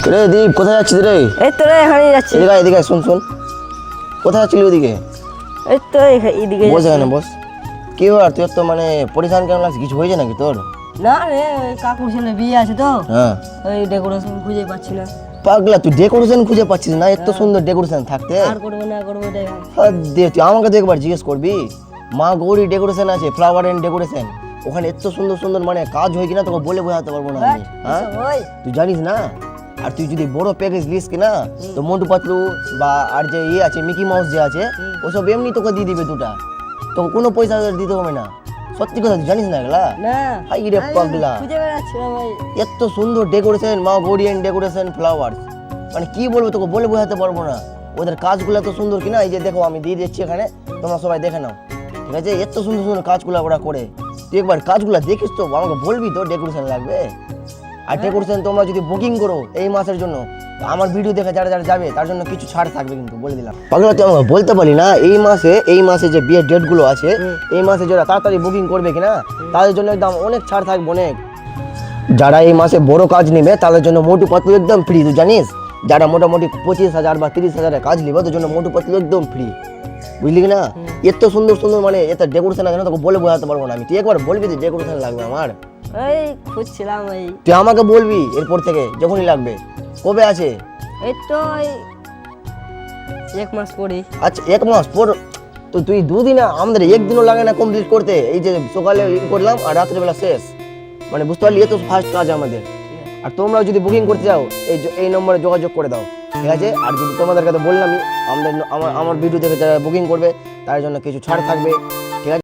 রে দীপ, কোথায় যাচ্ছিস রে? এই তো রে এখানে যাচ্ছি। এদিকে আয়, এদিকে আয়, শোন শোন। কোথায় যাচ্ছিলি ওদিকে? এই তো এইদিকে বস যাচ্ছি। এখানে বস। কি ব্যাপার, তোর তো মানে পরিধান কেমন লাগছে? কিছু হয়েছে নাকি তোর? না রে, ওই কাকুর ছেলে বিয়ে আছে তো, হ্যাঁ। ওই ডেকোরেশন খুঁজে পাচ্ছি না। পাগলা, তুই ডেকোরেশন খুঁজে পাচ্ছিস না? এত সুন্দর ডেকোরেশন থাকতে আর করবো না করবো এটাই ভাবছি। দে, তুই আমাকে তো একবার জিজ্ঞেস করবি। মা গৌরী ডেকোরেশন আছে, ফ্লাওয়ার এন্ড ডেকোরেশন। ওখানে এত সুন্দর সুন্দর মানে কাজ হয় কিনা তোকে বলে বোঝাতে পারবো না আমি। হ্যাঁ, ওই তুই জানিস না? আর তুই যদি বড় প্যাকেজ লিস কিনা, তো মন্টু পাতলু বা আর যে ইয়ে আছে মিকি মাউস যে আছে, ওসব এমনি তোকে দিয়ে দিবে দুটা। তোকে কোনো পয়সা দিতে হবে না। সত্যি কথা, তুই জানিস না এগুলা? না হাই রে আমি পাগলা, খুঁজে বেড়াচ্ছি না ভাই। এত সুন্দর ডেকোরেশন, মা গৌরী এন্ড ডেকোরেশন ফ্লাওয়ার, মানে কি বলবো তোকে বলে বোঝাতে পারবো না। ওদের কাজগুলো এত সুন্দর কিনা, এই যে দেখো আমি দিয়ে দিচ্ছি এখানে, তোমরা সবাই দেখে নাও। ঠিক আছে, এত সুন্দর সুন্দর কাজগুলো ওরা করে। তুই একবার কাজগুলো দেখিস তো, আমাকে বলবি তো ডেকোরেশন লাগবে। আর ডেকোরেশন তোমরা যদি বুকিং করো এই মাসের জন্য, আমার ভিডিও দেখে যারা যারা যাবে তার জন্য কিছু ছাড় থাকবে কিন্তু, বলে দিলাম। পাগলা, তুই আমাকে বলতে পারি না এই মাসে যে বিয়ের ডেটগুলো আছে, এই মাসে যারা তাড়াতাড়ি বুকিং করবে কিনা তাদের জন্য একদম অনেক ছাড় থাকবে, অনেক। যারা এই মাসে বড় কাজ নেবে তাদের জন্য মোটু পাতলু একদম ফ্রি, তুই জানিস? যারা মোটামুটি 25,000 বা 30,000 কাজ নেবে ওদের জন্য মোটু পাতলু একদম ফ্রি, বুঝলি না? এত সুন্দর সুন্দর মানে এত ডেকোরেশন আছে না, তোকে বলে বোঝাতে পারবো না আমি। তুই একবার বলবি যে ডেকোরেশন লাগবে আমার, ওই খুঁজছিলাম ওই। তুই আমাকে বলবি এরপর থেকে যখনই লাগবে। কবে আছে? এই তো ওই 1 মাস পরে। আচ্ছা, 1 মাস পর? তো তুই দুদিনে, আমাদের একদিনও লাগে না কমপ্লিট করতে। এই যে সকালে করলাম আর রাত্রেবেলা শেষ, মানে বুঝতে পারলি? এ তো ফার্স্ট কাজ আমাদের। আর তোমরা যদি বুকিং করতে চাও এই নম্বরে যোগাযোগ করে দাও, ঠিক আছে? আর যদি তোমাদের কাছে বললামই, আমার ভিডিও দেখে যারা বুকিং করবে তার জন্য কিছু ছাড় থাকবে।